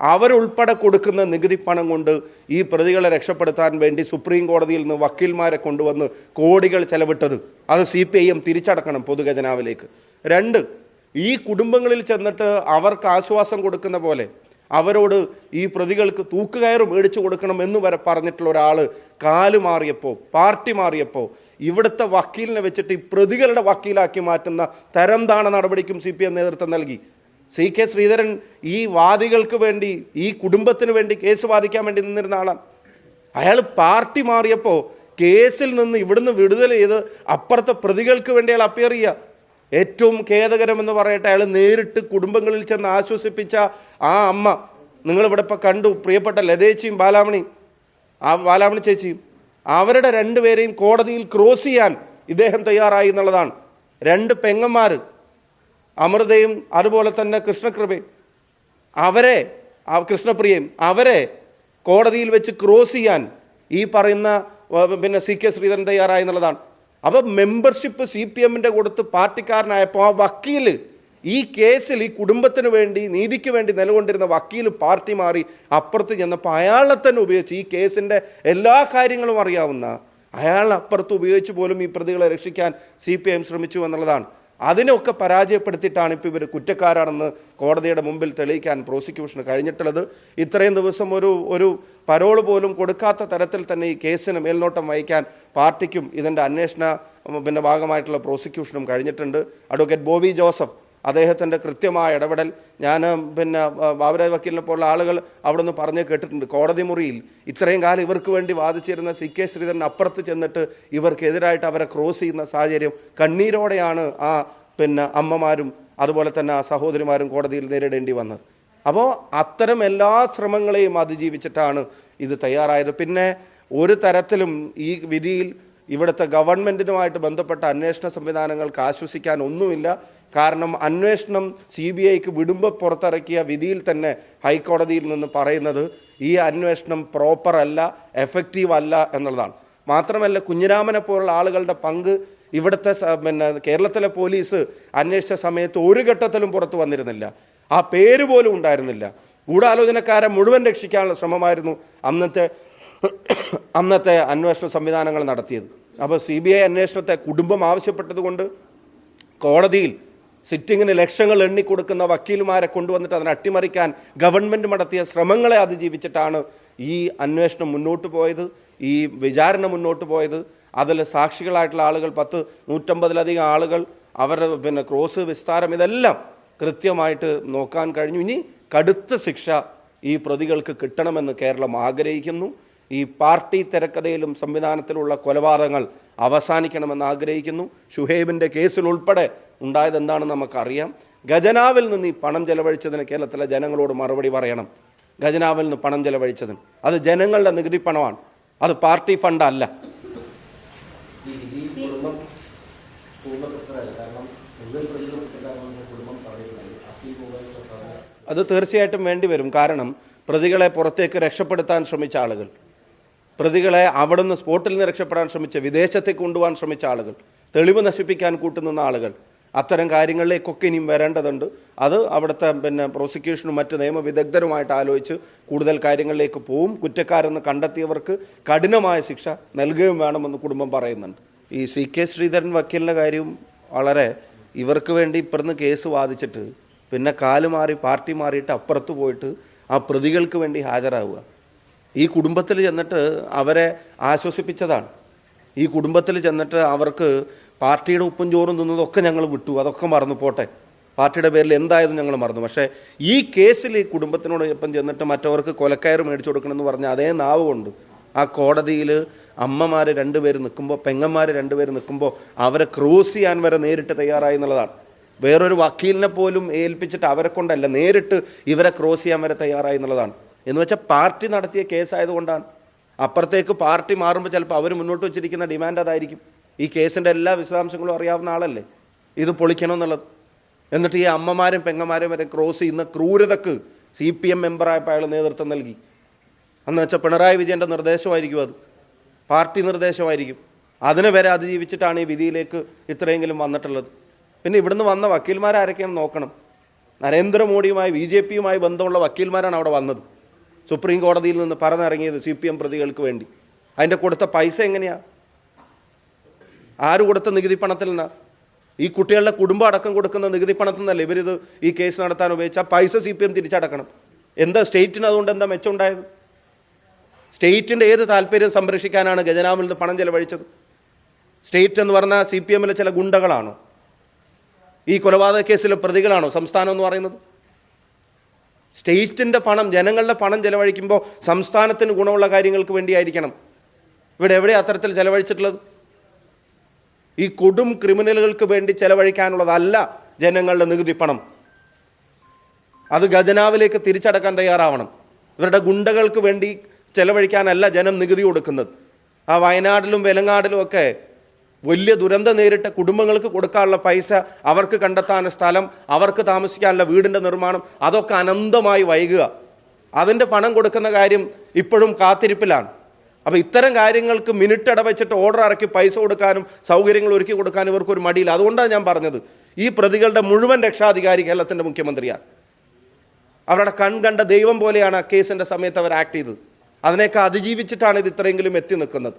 അവരുൾപ്പെടെ കൊടുക്കുന്ന നികുതി പണം കൊണ്ട് ഈ പ്രതികളെ രക്ഷപ്പെടുത്താൻ വേണ്ടി സുപ്രീം കോടതിയിൽ നിന്ന് വക്കീൽമാരെ കൊണ്ടുവന്ന് കോടികൾ ചെലവിട്ടത് അത് CPIM തിരിച്ചടക്കണം പൊതുഖജനാവിലേക്ക്. 2, ഈ കുടുംബങ്ങളിൽ ചെന്നിട്ട് അവർക്ക് ആശ്വാസം കൊടുക്കുന്ന പോലെ അവരോട് ഈ പ്രതികൾക്ക് തൂക്കുകയറ് മേടിച്ചു കൊടുക്കണം എന്ന് വരെ പറഞ്ഞിട്ടുള്ള ഒരാൾ കാല് മാറിയപ്പോൾ, പാർട്ടി മാറിയപ്പോൾ ഇവിടുത്തെ വക്കീലിനെ വെച്ചിട്ട് ഈ പ്രതികളുടെ വക്കീലാക്കി മാറ്റുന്ന തരംതാണ നടപടിക്കും CPM നേതൃത്വം നൽകി. CK ശ്രീധരൻ ഈ വാദികൾക്ക് വേണ്ടി, ഈ കുടുംബത്തിന് വേണ്ടി കേസ് വാദിക്കാൻ വേണ്ടി നിന്നിരുന്ന ആളാണ്. അയാൾ പാർട്ടി മാറിയപ്പോൾ കേസിൽ നിന്ന് ഇവിടുന്ന് വിടുതൽ ചെയ്ത് അപ്പുറത്തെ പ്രതികൾക്ക് വേണ്ടി അയാൾ അപ്പിയർ ചെയ്യുക. ഏറ്റവും ഖേദകരമെന്ന് പറയട്ടെ, അയാൾ നേരിട്ട് കുടുംബങ്ങളിൽ ചെന്ന് ആശ്വസിപ്പിച്ച ആ അമ്മ നിങ്ങളിവിടെ ഇപ്പോൾ കണ്ടു, പ്രിയപ്പെട്ട ലതേച്ചിയും ബാലാമണി ചേച്ചിയും, അവരുടെ 2 പേരെയും കോടതിയിൽ ക്രോസ് ചെയ്യാൻ ഇദ്ദേഹം തയ്യാറായി എന്നുള്ളതാണ്. 2 പെങ്ങന്മാർ, അമൃതയും അതുപോലെ തന്നെ കൃഷ്ണപ്രിയയും അവരെ കോടതിയിൽ വെച്ച് ക്രോസ് ചെയ്യാൻ ഈ പറയുന്ന CK ശ്രീധരൻ തയ്യാറായി എന്നുള്ളതാണ്. അപ്പോൾ മെമ്പർഷിപ്പ് CPMൻ്റെ കൊടുത്ത് പാർട്ടിക്കാരനായപ്പോൾ ആ വക്കീൽ ഈ കേസിൽ ഈ കുടുംബത്തിന് വേണ്ടി, നീതിക്ക് വേണ്ടി നിലകൊണ്ടിരുന്ന വക്കീൽ പാർട്ടി മാറി അപ്പുറത്ത് ചെന്നപ്പോൾ അയാളെ തന്നെ ഉപയോഗിച്ച്, ഈ കേസിൻ്റെ എല്ലാ കാര്യങ്ങളും അറിയാവുന്ന അയാളെ അപ്പുറത്ത് ഉപയോഗിച്ച് പോലും ഈ പ്രതികളെ രക്ഷിക്കാൻ CPM ശ്രമിച്ചു എന്നുള്ളതാണ്. അതിനൊക്കെ പരാജയപ്പെടുത്തിയിട്ടാണ് ഇപ്പോൾ ഇവർ കുറ്റക്കാരാണെന്ന് കോടതിയുടെ മുമ്പിൽ തെളിയിക്കാൻ പ്രോസിക്യൂഷന് കഴിഞ്ഞിട്ടുള്ളത്. ഇത്രയും ദിവസം ഒരു പരോൾ പോലും കൊടുക്കാത്ത തരത്തിൽ തന്നെ ഈ കേസിന് മേൽനോട്ടം വഹിക്കാൻ പാർട്ടിക്കും ഇതിൻ്റെ അന്വേഷണ ഭാഗമായിട്ടുള്ള പ്രോസിക്യൂഷനും കഴിഞ്ഞിട്ടുണ്ട്. അഡ്വക്കേറ്റ് ബോബി ജോസഫ് അദ്ദേഹത്തിൻ്റെ കൃത്യമായ ഇടപെടൽ ഞാൻ ബാബുരാജ് വക്കീലിനെ പോലുള്ള ആളുകൾ അവിടെ നിന്ന് പറഞ്ഞു കേട്ടിട്ടുണ്ട്. കോടതി മുറിയിൽ ഇത്രയും കാലം ഇവർക്ക് വേണ്ടി വാദിച്ചിരുന്ന CK ശ്രീധരൻ അപ്പുറത്ത് ചെന്നിട്ട് ഇവർക്കെതിരായിട്ട് അവരെ ക്രോസ് ചെയ്യുന്ന സാഹചര്യം കണ്ണീരോടെയാണ് ആ അമ്മമാരും അതുപോലെ തന്നെ ആ സഹോദരിമാരും കോടതിയിൽ നേരിടേണ്ടി വന്നത്. അപ്പോൾ അത്തരം എല്ലാ ശ്രമങ്ങളെയും അതിജീവിച്ചിട്ടാണ് ഇത് തയ്യാറായത്. പിന്നെ ഒരു തരത്തിലും ഈ വിധിയിൽ ഇവിടുത്തെ ഗവൺമെൻറ്റിനുമായിട്ട് ബന്ധപ്പെട്ട അന്വേഷണ സംവിധാനങ്ങൾക്ക് ആശ്വസിക്കാൻ ഒന്നുമില്ല. കാരണം അന്വേഷണം CBIക്ക് വിടുമ്പോൾ പുറത്തിറക്കിയ വിധിയിൽ തന്നെ ഹൈക്കോടതിയിൽ നിന്ന് പറയുന്നത് ഈ അന്വേഷണം പ്രോപ്പർ അല്ല, എഫക്റ്റീവ് അല്ല എന്നുള്ളതാണ്. മാത്രമല്ല കുഞ്ഞിരാമനെ പോലുള്ള ആളുകളുടെ പങ്ക് ഇവിടുത്തെ കേരളത്തിലെ പോലീസ് അന്വേഷിച്ച സമയത്ത് ഒരു ഘട്ടത്തിലും പുറത്തു വന്നിരുന്നില്ല. ആ പേര് പോലും ഉണ്ടായിരുന്നില്ല. ഗൂഢാലോചനക്കാരെ മുഴുവൻ രക്ഷിക്കാനുള്ള ശ്രമമായിരുന്നു അന്നത്തെ അന്വേഷണ സംവിധാനങ്ങൾ നടത്തിയത്. അപ്പോൾ CBI അന്വേഷണത്തെ കുടുംബം ആവശ്യപ്പെട്ടതുകൊണ്ട് കോടതിയിൽ സിറ്റിങ്ങിന് ലക്ഷങ്ങൾ എണ്ണിക്കൊടുക്കുന്ന വക്കീലുമാരെ കൊണ്ടുവന്നിട്ട് അതിനെ അട്ടിമറിക്കാൻ ഗവൺമെൻറ് നടത്തിയ ശ്രമങ്ങളെ അതിജീവിച്ചിട്ടാണ് ഈ അന്വേഷണം മുന്നോട്ട് പോയത്, ഈ വിചാരണ മുന്നോട്ട് പോയത്. അതിൽ സാക്ഷികളായിട്ടുള്ള ആളുകൾ 150-ലധികം ആളുകൾ, അവരുടെ ക്രോസ് വിസ്താരം, ഇതെല്ലാം കൃത്യമായിട്ട് നോക്കാൻ കഴിഞ്ഞു. ഇനി കടുത്ത ശിക്ഷ ഈ പ്രതികൾക്ക് കിട്ടണമെന്ന് കേരളം ആഗ്രഹിക്കുന്നു. ഈ പാർട്ടി തിരക്കഥയിലും സംവിധാനത്തിലുള്ള കൊലപാതകങ്ങൾ അവസാനിക്കണമെന്ന് ആഗ്രഹിക്കുന്നു. ഷുഹൈബിൻ്റെ കേസിൽ ഉൾപ്പെടെ ഉണ്ടായത് എന്താണെന്ന് നമുക്കറിയാം. ഖജനാവിൽ നിന്ന് ഈ പണം ചെലവഴിച്ചതിന് കേരളത്തിലെ ജനങ്ങളോട് മറുപടി പറയണം. ഖജനാവിൽ നിന്ന് പണം ചെലവഴിച്ചതിന് അത് ജനങ്ങളുടെ നികുതി പണമാണ്, അത് പാർട്ടി ഫണ്ടല്ല. അത് തീർച്ചയായിട്ടും വേണ്ടിവരും. കാരണം പ്രതികളെ പുറത്തേക്ക് രക്ഷപ്പെടുത്താൻ ശ്രമിച്ച ആളുകൾ, പ്രതികളെ അവിടുന്ന് സ്പോട്ടിൽ നിന്ന് രക്ഷപ്പെടാൻ ശ്രമിച്ച, വിദേശത്തേക്ക് കൊണ്ടുപോകാൻ ശ്രമിച്ച ആളുകൾ, തെളിവ് നശിപ്പിക്കാൻ കൂട്ടുനിന്ന ആളുകൾ, അത്തരം കാര്യങ്ങളിലേക്കൊക്കെ ഇനിയും വരേണ്ടതുണ്ട്. അത് അവിടുത്തെ പ്രോസിക്യൂഷനും മറ്റ് നിയമവിദഗ്ധരുമായിട്ട് ആലോചിച്ച് കൂടുതൽ കാര്യങ്ങളിലേക്ക് പോവും. കുറ്റക്കാരെന്ന് കണ്ടെത്തിയവർക്ക് കഠിനമായ ശിക്ഷ നൽകുകയും വേണമെന്ന് കുടുംബം പറയുന്നുണ്ട്. ഈ CK ശ്രീധരൻ വക്കീലിൻ്റെ കാര്യവും വളരെ, ഇവർക്ക് വേണ്ടി ഇപ്പുറന്ന് കേസ് വാദിച്ചിട്ട് പിന്നെ കാല് മാറി പാർട്ടി മാറിയിട്ട് അപ്പുറത്ത് പോയിട്ട് ആ പ്രതികൾക്ക് വേണ്ടി ഹാജരാകുക. ഈ കുടുംബത്തിൽ ചെന്നിട്ട് അവരെ ആശ്വസിപ്പിച്ചതാണ്. ഈ കുടുംബത്തിൽ ചെന്നിട്ട് അവർക്ക് പാർട്ടിയുടെ ഉപ്പും ചോറും തിന്നതൊക്കെ ഞങ്ങൾ വിട്ടു, അതൊക്കെ മറന്നു പോട്ടെ, പാർട്ടിയുടെ പേരിൽ എന്തായതും ഞങ്ങൾ മറന്നു. പക്ഷേ ഈ കേസിൽ ഈ കുടുംബത്തിനോടൊപ്പം ചെന്നിട്ട് മറ്റവർക്ക് കൊലക്കയറ് മേടിച്ചു കൊടുക്കണമെന്ന് പറഞ്ഞ അതേ നാവ് കൊണ്ട് ആ കോടതിയിൽ അമ്മമാർ 2 പേര് നിൽക്കുമ്പോൾ, പെങ്ങന്മാർ 2 പേര് നിൽക്കുമ്പോൾ അവരെ ക്രോസ് ചെയ്യാൻ വരെ നേരിട്ട് തയ്യാറായി എന്നുള്ളതാണ്. വേറൊരു വക്കീലിനെ പോലും ഏൽപ്പിച്ചിട്ട് അവരെ കൊണ്ടല്ല, നേരിട്ട് ഇവരെ ക്രോസ് ചെയ്യാൻ വരെ തയ്യാറായി എന്നുള്ളതാണ്. എന്ന് വെച്ചാൽ പാർട്ടി നടത്തിയ കേസായതുകൊണ്ടാണ്. അപ്പുറത്തേക്ക് പാർട്ടി മാറുമ്പോൾ ചിലപ്പോൾ അവർ മുന്നോട്ട് വെച്ചിരിക്കുന്ന ഡിമാൻഡ് അതായിരിക്കും. ഈ കേസിൻ്റെ എല്ലാ വിശദാംശങ്ങളും അറിയാവുന്ന ആളല്ലേ ഇത് പൊളിക്കണമെന്നുള്ളത്. എന്നിട്ട് ഈ അമ്മമാരും പെങ്ങന്മാരും വരെ ക്രോസ് ചെയ്യുന്ന ക്രൂരതക്ക് CPM മെമ്പറായപ്പോൾ അയാൾ നേതൃത്വം നൽകി. എന്ന് വെച്ചാൽ പിണറായി വിജയൻ്റെ നിർദ്ദേശമായിരിക്കും, അത് പാർട്ടി നിർദ്ദേശമായിരിക്കും. അതിനെ വരെ അതിജീവിച്ചിട്ടാണ് ഈ വിധിയിലേക്ക് ഇത്രയെങ്കിലും വന്നിട്ടുള്ളത്. പിന്നെ ഇവിടുന്ന് വന്ന വക്കീൽമാരാരൊക്കെയാണ് നോക്കണം. നരേന്ദ്രമോദിയുമായി BJP-യുമായി ബന്ധമുള്ള വക്കീൽമാരാണ് അവിടെ വന്നത്. സുപ്രീം കോടതിയിൽ നിന്ന് പറഞ്ഞിറങ്ങിയത് CPM പ്രതികൾക്ക് വേണ്ടി. അതിൻ്റെ കൊടുത്ത പൈസ എങ്ങനെയാണ്? ആര് കൊടുത്ത നികുതി പണത്തിൽ നിന്നാണ്? ഈ കുട്ടികളുടെ കുടുംബം അടക്കം കൊടുക്കുന്ന നികുതി പണത്തിൽ നിന്നല്ലേ ഇവരിത് ഈ കേസ് നടത്താൻ ഉപയോഗിച്ച പൈസ CPM തിരിച്ചടക്കണം. എന്താ സ്റ്റേറ്റിന് അതുകൊണ്ട് എന്താ മെച്ചമുണ്ടായത്? സ്റ്റേറ്റിൻ്റെ ഏത് താല്പര്യം സംരക്ഷിക്കാനാണ് ഖജനാവിൽ നിന്ന് പണം ചെലവഴിച്ചത്? സ്റ്റേറ്റ് എന്ന് പറഞ്ഞാൽ CPM-ലെ ചില ഗുണ്ടകളാണോ? ഈ കൊലപാതക കേസിലെ പ്രതികളാണോ സംസ്ഥാനം എന്ന് പറയുന്നത്? സ്റ്റേറ്റിൻ്റെ പണം, ജനങ്ങളുടെ പണം ചെലവഴിക്കുമ്പോൾ സംസ്ഥാനത്തിന് ഗുണമുള്ള കാര്യങ്ങൾക്ക് വേണ്ടിയായിരിക്കണം. ഇവിടെ എവിടെയാണ് അത്തരത്തിൽ ചെലവഴിച്ചിട്ടുള്ളത്? ഈ കൊടും ക്രിമിനലുകൾക്ക് വേണ്ടി ചെലവഴിക്കാനുള്ളതല്ല ജനങ്ങളുടെ നികുതി പണം. അത് ഖജനാവിലേക്ക് തിരിച്ചടക്കാൻ തയ്യാറാവണം. ഇവരുടെ ഗുണ്ടകൾക്ക് വേണ്ടി ചെലവഴിക്കാനല്ല ജനം നികുതി കൊടുക്കുന്നത്. ആ വയനാട്ടിലും വെലങ്ങാടിലും ഒക്കെ വലിയ ദുരന്തം നേരിട്ട കുടുംബങ്ങൾക്ക് കൊടുക്കാനുള്ള പൈസ, അവർക്ക് കണ്ടെത്താൻ സ്ഥലം, അവർക്ക് താമസിക്കാനുള്ള വീടിൻ്റെ നിർമ്മാണം, അതൊക്കെ അനന്തമായി വൈകുക. അതിൻ്റെ പണം കൊടുക്കുന്ന കാര്യം ഇപ്പോഴും കാത്തിരിപ്പിലാണ്. അപ്പോൾ ഇത്തരം കാര്യങ്ങൾക്ക് മിനിറ്റ് ഇടവെച്ചിട്ട് ഓർഡർ ഇറക്കി പൈസ കൊടുക്കാനും സൗകര്യങ്ങൾ ഒരുക്കി കൊടുക്കാനും ഇവർക്കൊരു മടിയില്ല. അതുകൊണ്ടാണ് ഞാൻ പറഞ്ഞത്, ഈ പ്രതികളുടെ മുഴുവൻ രക്ഷാധികാരി കേരളത്തിൻ്റെ മുഖ്യമന്ത്രിയാണ്. അവരുടെ കണ്ട ദൈവം പോലെയാണ് ആ കേസിൻ്റെ സമയത്ത് അവർ ആക്ട് ചെയ്തത്. അതിനെയൊക്കെ അതിജീവിച്ചിട്ടാണ് ഇത് ഇത്രയെങ്കിലും എത്തി നിൽക്കുന്നത്.